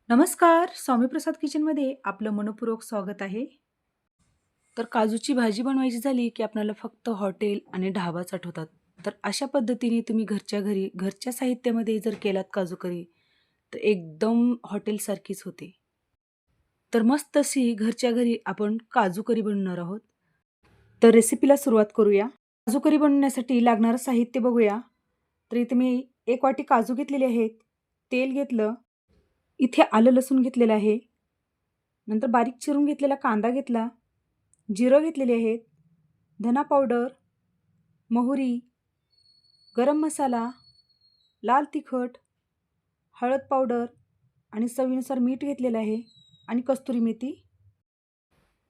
नमस्कार. स्वामीप्रसाद किचनमध्ये आपलं मनःपूर्वक स्वागत आहे. तर काजूची भाजी बनवायची झाली, की आपल्याला फक्त हॉटेल आणि ढाबाच आठवतात. तर अशा पद्धतीने तुम्ही घरच्या घरी, घरच्या साहित्यामध्ये जर केलात काजू करी, तर एकदम हॉटेलसारखीच होते. तर मस्त अशी घरच्या घरी आपण काजू करी बनवणार आहोत. तर रेसिपीला सुरुवात करूया. काजू करी बनवण्यासाठी लागणारं साहित्य बघूया. तर इथे मी 1 वाटी काजू घेतलेले आहेत. तेल घेतलं. इथे आलं लसूण घेतलेलं आहे. नंतर बारीक चिरून घेतलेला कांदा घेतला, जिरं घेतलेले आहेत, धना पावडर, मोहरी, गरम मसाला, लाल तिखट, हळद पावडर आणि चवीनुसार मीठ घेतलेलं आहे आणि कस्तुरी मेथी.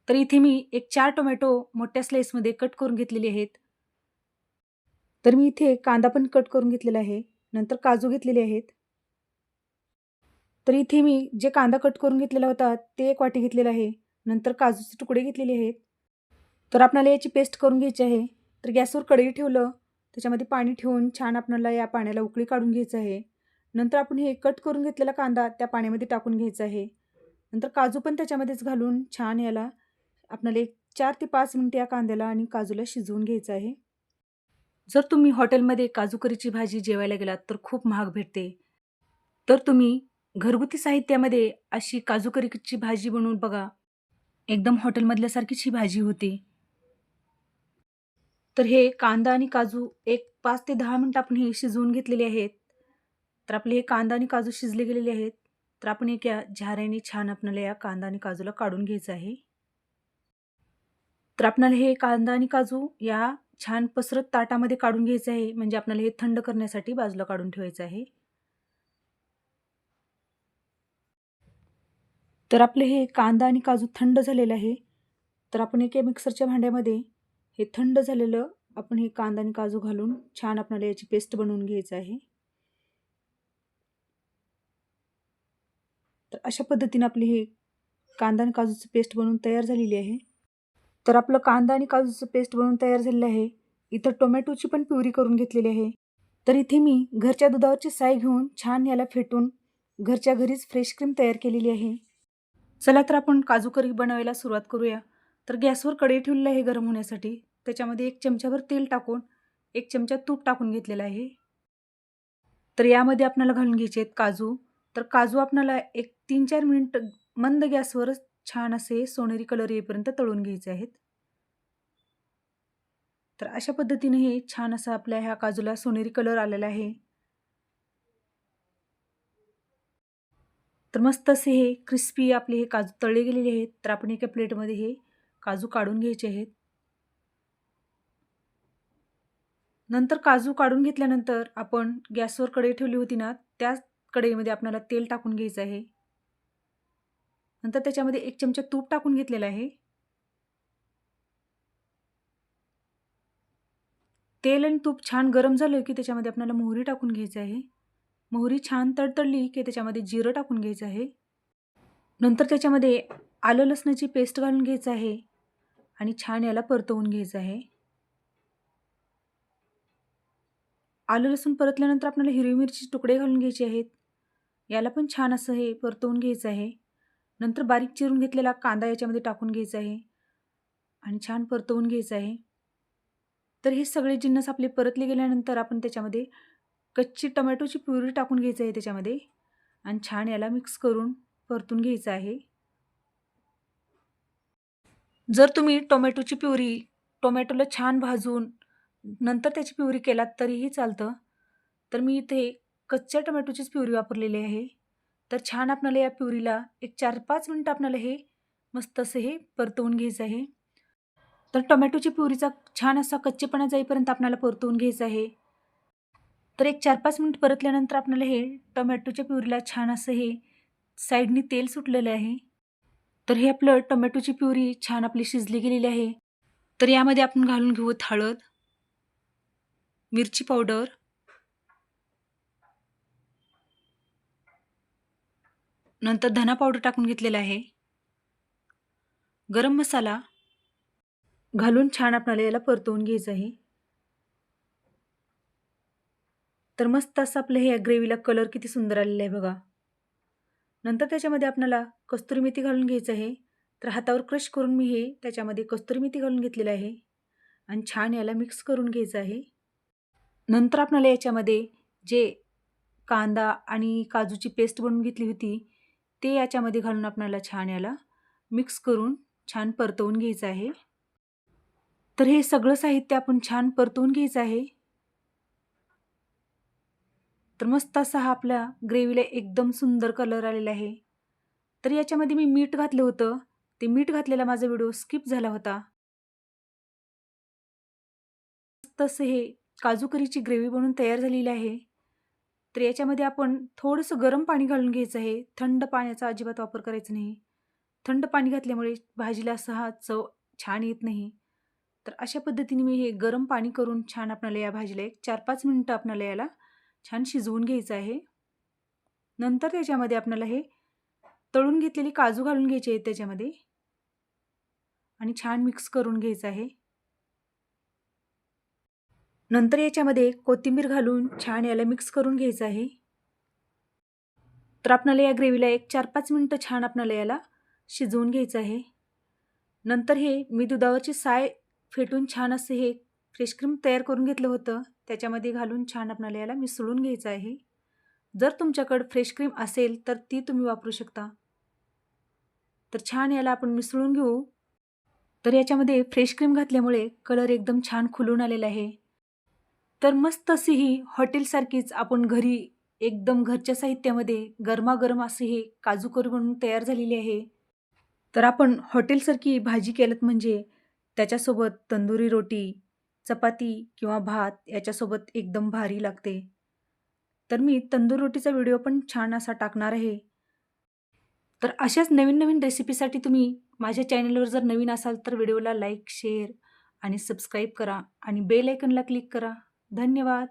तर इथे मी एक 4 टोमॅटो मोठ्या स्लाइसमध्ये कट करून घेतलेले आहेत. तर मी इथे कांदा पण कट करून घेतलेला आहे. नंतर काजू घेतलेले आहेत. तर इथे मी जे कांदा कट करून घेतलेला होता ते 1 वाटी घेतलेला आहे. नंतर काजूचे तुकडे घेतलेले आहेत. तर आपल्याला याची पेस्ट करून घ्यायची आहे. तर गॅसवर कढई ठेवलं, त्याच्यामध्ये पाणी ठेवून छान आपल्याला या पाण्याला उकळी काढून घ्यायचं आहे. नंतर आपण हे कट करून घेतलेला कांदा त्या पाण्यामध्ये टाकून घ्यायचा आहे. नंतर काजू पण त्याच्यामध्येच घालून छान याला आपल्याला एक 4 ते 5 मिनिटं या कांद्याला आणि काजूला शिजवून घ्यायचं आहे. जर तुम्ही हॉटेलमध्ये काजू करीची भाजी जेवायला गेलात तर खूप महाग भेटते. तर तुम्ही घरगुती साहित्यामध्ये अशी काजू करीची भाजी बनवून बघा. एकदम हॉटेलमधल्यासारखीच ही भाजी होते. तर हे कांदा आणि काजू एक 5 ते 10 मिनिटं आपण हे शिजवून घेतलेले आहेत. तर आपले हे कांदा आणि काजू शिजले गेलेले आहेत. तर आपण एक या झाऱ्याने छान आपल्याला या कांदा आणि काजूला काढून घ्यायचं आहे. तर आपल्याला हे कांदा आणि काजू या छान पसरत ताटामध्ये काढून घ्यायचं आहे. म्हणजे आपल्याला हे थंड करण्यासाठी बाजूला काढून ठेवायचं आहे. तर आपले हे कांदा आणि काजू थंड झालेलं आहे. तर आपण एका मिक्सरच्या भांड्यामध्ये हे थंड झालेलं आपण हे कांदा आणि काजू घालून छान आपल्याला याची पेस्ट बनवून घ्यायचं आहे. तर अशा पद्धतीने आपली हे कांदा आणि काजूची पेस्ट बनवून तयार झालेली आहे. तर आपलं कांदा आणि काजूचं पेस्ट बनवून तयार झालेलं आहे. इथं टोमॅटोची पण प्युरी करून घेतलेली आहे. तर इथे मी घरच्या दुधावरची साय घेऊन छान याला फेटून घरच्या घरीच फ्रेश क्रीम तयार केलेली आहे. चला तर आपण काजू करी बनवायला सुरुवात करूया. तर गॅसवर कढई ठेवलेली आहे गरम होण्यासाठी. त्याच्यामध्ये 1 चमचाभर तेल टाकून 1 चमचा तूप टाकून घेतलेलं आहे. तर यामध्ये आपल्याला घालून घ्यायचे आहेत काजू. तर काजू आपल्याला एक 3-4 मिनिटं मंद गॅसवरच छान असे सोनेरी कलर येईपर्यंत तळून घ्यायचे आहेत. तर अशा पद्धतीने हे छान असं आपल्या ह्या काजूला सोनेरी कलर आलेला आहे. तर मस्त असे हे क्रिस्पी आपले हे काजू तळले गेलेले आहेत. तर आपण एका प्लेटमध्ये हे काजू काढून घ्यायचे आहेत. नंतर काजू काढून घेतल्यानंतर आपण गॅसवर कढई ठेवली होती ना, त्याच कढईमध्ये आपल्याला तेल टाकून घ्यायचं आहे. नंतर त्याच्यामध्ये 1 चमचा तूप टाकून घेतलेलं आहे. तेल आणि तूप छान गरम झालं की त्याच्यामध्ये आपल्याला मोहरी टाकून घ्यायची आहे. मोहरी छान तडतडली की त्याच्यामध्ये जिरं टाकून घ्यायचं आहे. नंतर त्याच्यामध्ये आलं लसणाची पेस्ट घालून घ्यायचं आहे आणि छान याला परतवून घ्यायचं आहे. आलं लसूण परतल्यानंतर आपल्याला हिरवी मिरची तुकडे घालून घ्यायचे आहेत. याला पण छान असं हे परतवून घ्यायचं आहे. नंतर बारीक चिरून घेतलेला कांदा याच्यामध्ये टाकून घ्यायचा आहे आणि छान परतवून घ्यायचं आहे. तर हे सगळे जिन्नस आपले परतले गेल्यानंतर आपण त्याच्यामध्ये कच्ची टोमॅटोची प्युरी टाकून घ्यायचं आहे त्याच्यामध्ये आणि छान याला मिक्स करून परतून घ्यायचं आहे. जर तुम्ही टोमॅटोची प्युरी टोमॅटोला छान भाजून नंतर त्याची प्युरी केलात तरीही चालतं. तर मी इथे कच्च्या टोमॅटोचीच प्युरी वापरलेली आहे. तर छान आपल्याला या प्युरीला एक 4-5 मिनिटं आपल्याला हे मस्त असं हे परतवून घ्यायचं आहे. तर टोमॅटोची प्युरीचा छान असा कच्चेपणा जाईपर्यंत आपल्याला परतवून घ्यायचं आहे. तर एक 4-5 मिनिट परतल्यानंतर आपल्याला हे टोमॅटोच्या प्युरीला छान असं हे साईडनी तेल सुटलेलं आहे. तर हे आपलं टोमॅटोची प्युरी छान आपली शिजली गेलेली आहे. तर यामध्ये आपण घालून घेऊत हळद, मिरची पावडर, नंतर धना पावडर टाकून घेतलेला आहे. गरम मसाला घालून छान आपल्याला याला परतवून घ्यायचं आहे. तर मस्त असं आपलं हे ग्रेव्हीला कलर किती सुंदर आलेला आहे बघा. नंतर त्याच्यामध्ये आपल्याला कस्तुरी मेथी घालून घ्यायचं आहे. तर हातावर क्रश करून मी हे त्याच्यामध्ये कस्तुरी मेथी घालून घेतलेलं आहे आणि छान याला मिक्स करून घ्यायचं आहे. नंतर आपल्याला याच्यामध्ये जे कांदा आणि काजूची पेस्ट बनवून घेतली होती ते याच्यामध्ये घालून आपल्याला छान याला मिक्स करून छान परतवून घ्यायचं आहे. तर हे सगळं साहित्य आपण छान परतवून घ्यायचं आहे. तर मस्त असा हा आपल्या ग्रेव्हीला एकदम सुंदर कलर आलेला आहे. तर याच्यामध्ये मी मीठ घातलं होतं. ते मीठ घातलेला माझा व्हिडिओ स्किप झाला होता. मस्त असं हे काजू करीची ग्रेव्ही बनवून तयार झालेली आहे. तर याच्यामध्ये आपण थोडंसं गरम पाणी घालून घ्यायचं आहे. थंड पाण्याचा अजिबात वापर करायचा नाही. थंड पाणी घातल्यामुळे भाजीला असा हा चव छान येत नाही. तर अशा पद्धतीने मी हे गरम पाणी करून छान आपल्याला या भाजीला एक 4-5 मिनिटं आपल्याला याला छान शिजवून घ्यायचं आहे. नंतर त्याच्यामध्ये आपल्याला हे तळून घेतलेली काजू घालून घ्यायचे आहेत त्याच्यामध्ये आणि छान मिक्स करून घ्यायचं आहे. नंतर याच्यामध्ये कोथिंबीर घालून छान याला मिक्स करून घ्यायचं आहे. तर आपल्याला या ग्रेव्हीला एक 4-5 मिनिटं छान आपल्याला याला शिजवून घ्यायचं आहे. नंतर हे मी दुधावरची साय फेटून छान असं हे फ्रेश क्रीम तयार करून घेतलं होतं. त्याच्यामध्ये घालून छान आपल्याला याला मिसळून घ्यायचं आहे. जर तुमच्याकडे फ्रेश क्रीम असेल तर ती तुम्ही वापरू शकता. तर छान याला आपण मिसळून घेऊ. तर याच्यामध्ये फ्रेश क्रीम घातल्यामुळे कलर एकदम छान खुलून आलेला आहे. तर मस्त अशी ही हॉटेलसारखीच आपण घरी एकदम घरच्या साहित्यामध्ये गरमागरम असे हे काजू करी बनवून तयार झालेली आहे. तर आपण हॉटेलसारखी भाजी केलत म्हणजे त्याच्यासोबत तंदुरी रोटी, चपाती किंवा भात याच्यासोबत एकदम भारी लागते. तर मी तंदूर रोटीचा व्हिडिओ पण छान असा टाकणार आहे. तर अशाच नवीन-नवीन रेसिपीसाठी तुम्ही माझ्या चॅनलवर जर नवीन असाल तर व्हिडिओला लाईक, शेअर आणि सबस्क्राईब करा आणि बेल आयकॉनला क्लिक करा. धन्यवाद.